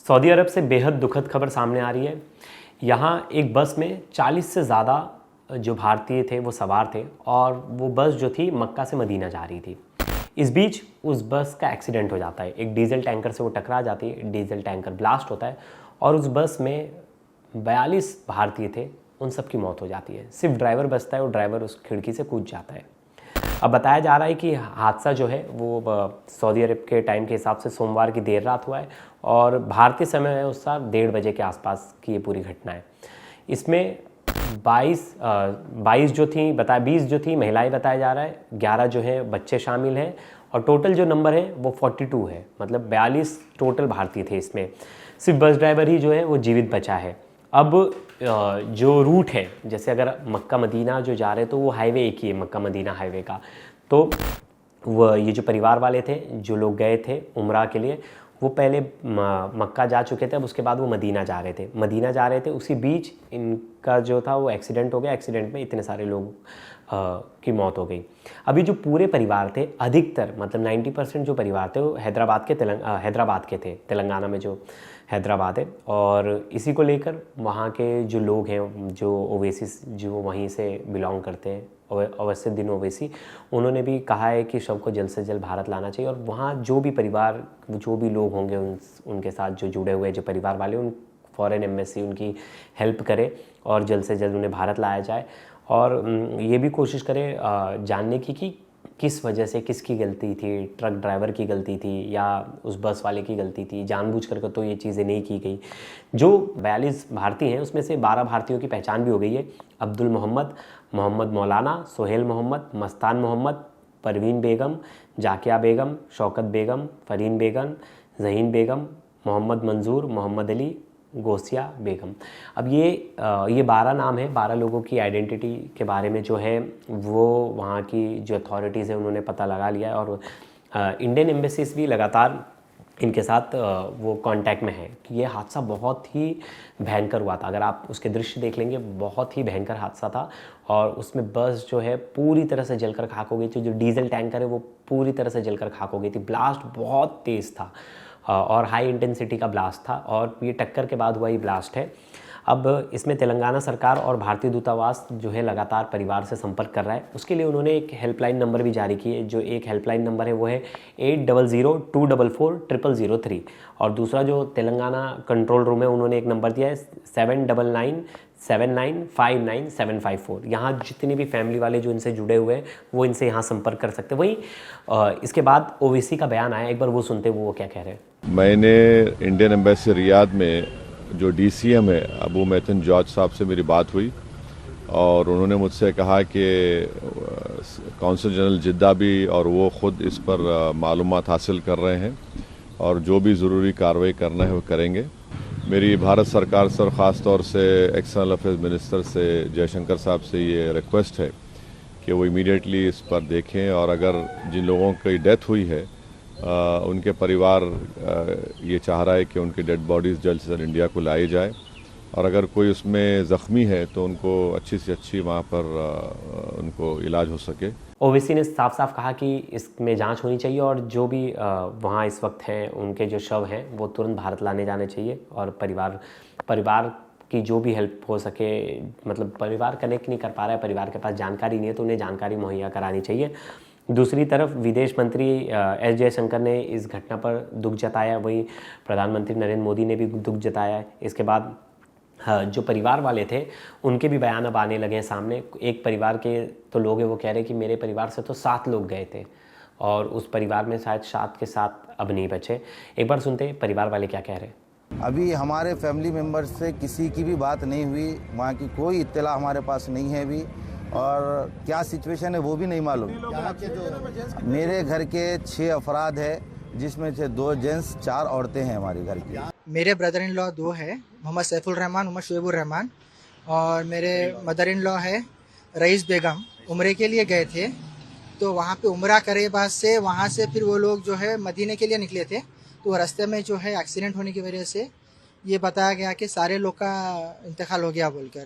Saudi अरब से बेहद दुखद खबर सामने आ रही है। यहाँ एक बस में 40 से ज़्यादा जो भारतीय थे वो सवार थे और वो बस जो थी मक्का से मदीना जा रही थी। इस बीच उस बस का एक्सीडेंट हो जाता है, एक डीजल टैंकर से वो टकरा जाती है, डीजल टैंकर ब्लास्ट होता है और उस बस में 42 भारतीय थे, उन सब की मौत हो जाती है। सिर्फ ड्राइवर बचता है और ड्राइवर उस खिड़की से कूद जाता है। अब बताया जा रहा है कि हादसा जो है वो सऊदी अरब के टाइम के हिसाब से सोमवार की देर रात हुआ है और भारतीय समय है उस साल 1:30 बजे के आसपास की ये पूरी घटना है। इसमें 22 जो थी बताया 20 जो थी महिलाएं बताया जा रहा है, 11 जो है बच्चे शामिल हैं और टोटल जो नंबर है वो 42 है, मतलब 42 टोटल भारतीय थे इसमें। सिर्फ बस ड्राइवर ही जो है वो जीवित बचा है। अब जो रूट है, जैसे अगर मक्का मदीना जो जा रहे तो वो हाईवे एक ही है मक्का मदीना हाईवे का, तो वो ये जो परिवार वाले थे जो लोग गए थे उम्रा के लिए वो पहले मक्का जा चुके थे, अब उसके बाद वो मदीना जा रहे थे। उसी बीच इनका जो था वो एक्सीडेंट हो गया। एक्सीडेंट में इतने सारे लोग की मौत हो गई। अभी जो पूरे परिवार थे अधिकतर मतलब 90% जो परिवार थे वो हैदराबाद के थे, तेलंगाना में जो हैदराबाद है। और इसी को लेकर वहाँ के जो लोग हैं जो ओवैसी जो वहीं से बिलोंग करते हैं, अवसरुद्दीन ओवैसी, उन्होंने भी कहा है कि शव को जल्द से जल्द भारत लाना चाहिए और वहाँ जो भी परिवार जो भी लोग होंगे उनके साथ जो जुड़े हुए जो परिवार वाले उन फॉरेन एम्बेसी उनकी हेल्प करे और जल्द से जल्द उन्हें भारत लाया जाए। और ये भी कोशिश करें जानने की कि किस वजह से, किसकी गलती थी, ट्रक ड्राइवर की गलती थी या उस बस वाले की गलती थी, जानबूझ कर तो ये चीज़ें नहीं की गई। जो 42 भारतीय हैं उसमें से 12 भारतीयों की पहचान भी हो गई है। अब्दुल मोहम्मद, मोहम्मद मौलाना, सोहेल मोहम्मद, मस्तान मोहम्मद, परवीन बेगम, जाकिया बेगम, शौकत बेगम, फरीन बेगम, जहीन बेगम, मोहम्मद मंजूर, मोहम्मद अली, गोसिया बेगम। अब ये 12 नाम है। 12 लोगों की आइडेंटिटी के बारे में जो है वो वहाँ की जो अथॉरिटीज़ है उन्होंने पता लगा लिया है और इंडियन एम्बेसीज भी लगातार इनके साथ वो कांटेक्ट में है कि ये हादसा बहुत ही भयंकर हुआ था। अगर आप उसके दृश्य देख लेंगे बहुत ही भयंकर हादसा था और उसमें बस जो है पूरी तरह से जलकर खाक हो गई थी। जो डीजल टैंकर है वो पूरी तरह से जलकर खाक हो गई थी। ब्लास्ट बहुत तेज़ था और हाई इंटेंसिटी का ब्लास्ट था और ये टक्कर के बाद हुआ ये ब्लास्ट है। अब इसमें तेलंगाना सरकार और भारतीय दूतावास जो है लगातार परिवार से संपर्क कर रहा है। उसके लिए उन्होंने एक हेल्पलाइन नंबर भी जारी की है। जो एक हेल्पलाइन नंबर है वो है 8002440003 और दूसरा जो तेलंगाना कंट्रोल रूम है उन्होंने एक नंबर दिया है 7997959754। यहाँ जितने भी फैमिली वाले जो इनसे जुड़े हुए हैं वो इनसे यहाँ संपर्क कर सकते हैं। वहीं इसके बाद ओवैसी का बयान आया, एक बार वो सुनते वो क्या कह रहे हैं। मैंने इंडियन एम्बेसी रियाद में जो डीसीएम है अबू मैथन जॉर्ज साहब से मेरी बात हुई और उन्होंने मुझसे कहा कि कौंसल जनरल जिद्दा भी और वो ख़ुद इस पर मालूमात हासिल कर रहे हैं और जो भी ज़रूरी कार्रवाई करना है वो करेंगे। मेरी भारत सरकार से और ख़ास तौर से एक्सटर्नल अफेयर्स मिनिस्टर से जयशंकर साहब से ये रिक्वेस्ट है कि वो इमीडिएटली इस पर देखें और अगर जिन लोगों की डेथ हुई है उनके परिवार ये चाह रहा है कि उनकी डेड बॉडीज़ जल्द से जल्द इंडिया को लाई जाए और अगर कोई उसमें ज़ख्मी है तो उनको अच्छी से अच्छी वहाँ पर उनको इलाज हो सके। ओवैसी ने साफ साफ कहा कि इसमें जांच होनी चाहिए और जो भी वहाँ इस वक्त हैं उनके जो शव हैं वो तुरंत भारत लाने जाने चाहिए और परिवार की जो भी हेल्प हो सके, मतलब परिवार कनेक्ट नहीं कर पा रहा है, परिवार के पास जानकारी नहीं है तो उन्हें जानकारी मुहैया करानी चाहिए। दूसरी तरफ विदेश मंत्री एस जयशंकर ने इस घटना पर दुख जताया, वहीं प्रधानमंत्री नरेंद्र मोदी ने भी दुख जताया। इसके बाद जो परिवार वाले थे उनके भी बयान अब आने लगे हैं सामने। एक परिवार के तो लोग हैं वो कह रहे हैं कि मेरे परिवार से तो 7 लोग गए थे और उस परिवार में शायद 7 के 7 अब नहीं बचे। एक बार सुनते हैं परिवार वाले क्या कह रहे हैं। अभी हमारे फैमिली मेम्बर्स से किसी की भी बात नहीं हुई, वहाँ की कोई इत्तला हमारे पास नहीं है अभी और क्या सिचुएशन है वो भी नहीं मालूम। मेरे घर के 6 अफराद है जिसमें से 2 जेंट्स 4 औरतें हैं हमारे घर की। मेरे ब्रदर इन लॉ 2 है, मोहम्मद सैफुल रहमान, मोहम्मद शुएबुर रहमान, और मेरे मदर इन लॉ है रईस बेगम। उम्रे के लिए गए थे तो वहाँ पे उम्रा करे बाद से वहाँ से फिर वो लोग जो है मदीने के लिए निकले थे तो रास्ते में जो है एक्सीडेंट होने की वजह से ये बताया गया कि सारे लोग का इंतकाल हो गया बोलकर।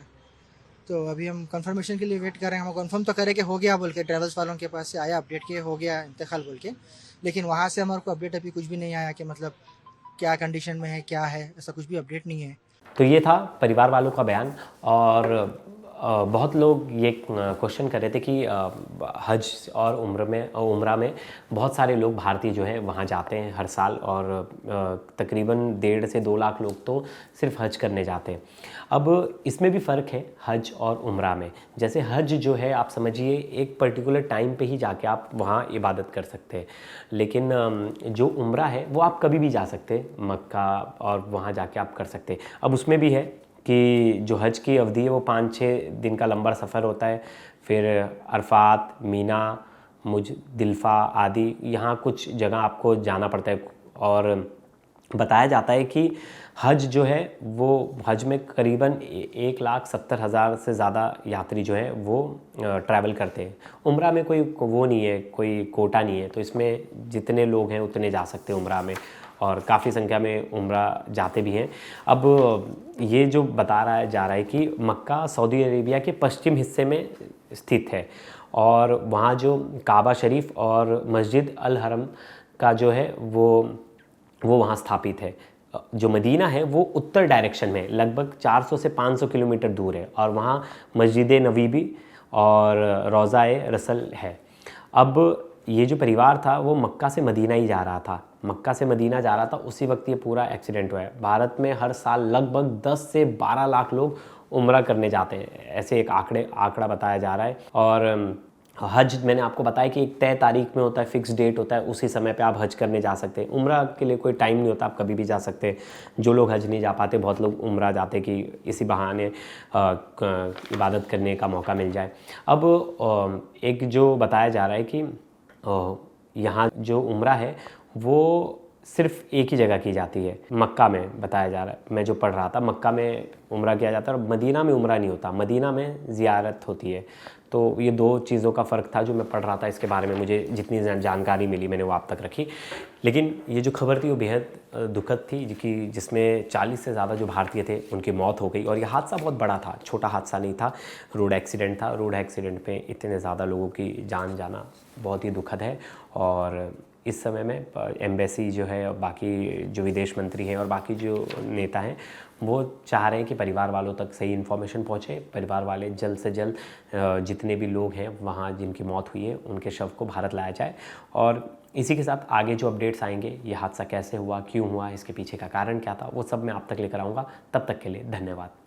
तो अभी हम कंफर्मेशन के लिए वेट कर रहे हैं। हम कंफर्म तो करें कि हो गया बोल के, ट्रैवल्स वालों के पास से आया अपडेट कि हो गया इंतकाल बोल के, लेकिन वहाँ से हमारे को अपडेट अभी कुछ भी नहीं आया कि मतलब क्या कंडीशन में है, क्या है, ऐसा कुछ भी अपडेट नहीं है। तो ये था परिवार वालों का बयान। और बहुत लोग ये क्वेश्चन कर रहे थे कि हज और उम्रा में बहुत सारे लोग भारतीय जो हैं वहाँ जाते हैं हर साल, और तकरीबन 1.5 से 2 लाख लोग तो सिर्फ हज करने जाते हैं। अब इसमें भी फ़र्क है हज और उम्रा में। जैसे हज जो है आप समझिए एक पर्टिकुलर टाइम पे ही जाके आप वहाँ इबादत कर सकते हैं, लेकिन जो उम्रा है वो आप कभी भी जा सकते हैं मक्का, और वहाँ जाके आप कर सकते हैं। अब उसमें भी है कि जो हज की अवधि है वो 5-6 दिन का लंबा सफ़र होता है। फिर अरफात, मीना, मुजदिल्फा आदि यहाँ कुछ जगह आपको जाना पड़ता है। और बताया जाता है कि हज जो है वो हज में करीबन 1,70,000 से ज़्यादा यात्री जो हैं वो ट्रैवल करते हैं। उम्रा में कोई वो नहीं है, कोई कोटा नहीं है, तो इसमें जितने लोग हैं उतने जा सकते हैं उम्रा में, और काफ़ी संख्या में उम्रा जाते भी हैं। अब ये जो जा रहा है कि मक्का सऊदी अरेबिया के पश्चिम हिस्से में स्थित है, और वहाँ जो काबा शरीफ और मस्जिद अल हरम का जो है वो वहाँ स्थापित है। जो मदीना है वो उत्तर डायरेक्शन में लगभग 400 से 500 किलोमीटर दूर है, और वहाँ मस्जिद नबवी और रोज़ा-ए रसल है। अब ये जो परिवार था वो मक्का से मदीना ही जा रहा था, मक्का से मदीना जा रहा था, उसी वक्त ये पूरा एक्सीडेंट हुआ है। भारत में हर साल लगभग 10 से 12 लाख लोग उम्रा करने जाते हैं, ऐसे एक आंकड़ा बताया जा रहा है। और हज मैंने आपको बताया कि एक तय तारीख में होता है, फिक्स डेट होता है, उसी समय पे आप हज करने जा सकते हैं। उम्रा के लिए कोई टाइम नहीं होता, आप कभी भी जा सकते हैं। जो लोग हज नहीं जा पाते, बहुत लोग उम्रा जाते कि इसी बहाने इबादत करने का मौका मिल जाए। अब एक जो बताया जा रहा है कि यहाँ जो उम्रा है वो सिर्फ एक ही जगह की जाती है, मक्का में बताया जा रहा है। मैं जो पढ़ रहा था मक्का में उम्रा किया जाता है, और मदीना में उम्रा नहीं होता, मदीना में ज़ियारत होती है। तो ये 2 चीज़ों का फ़र्क था जो मैं पढ़ रहा था। इसके बारे में मुझे जितनी जानकारी मिली मैंने वो आप तक रखी। लेकिन ये जो खबर थी वो बेहद दुखद थी, जिसमें 40 से ज़्यादा जो भारतीय थे उनकी मौत हो गई। और ये हादसा बहुत बड़ा था, छोटा हादसा नहीं था, रोड एक्सीडेंट था। रोड एक्सीडेंट पे इतने ज़्यादा लोगों की जान जाना बहुत ही दुखद है। और इस समय में एम्बेसी जो है और बाकी जो विदेश मंत्री हैं और बाकी जो नेता हैं वो चाह रहे हैं कि परिवार वालों तक सही इन्फॉर्मेशन पहुँचे, परिवार वाले जल्द से जल्द जितने भी लोग हैं वहाँ जिनकी मौत हुई है उनके शव को भारत लाया जाए। और इसी के साथ आगे जो अपडेट्स आएंगे, ये हादसा कैसे हुआ, क्यों हुआ, इसके पीछे का कारण क्या था, वो सब मैं आप तक लेकर आऊँगा। तब तक के लिए धन्यवाद।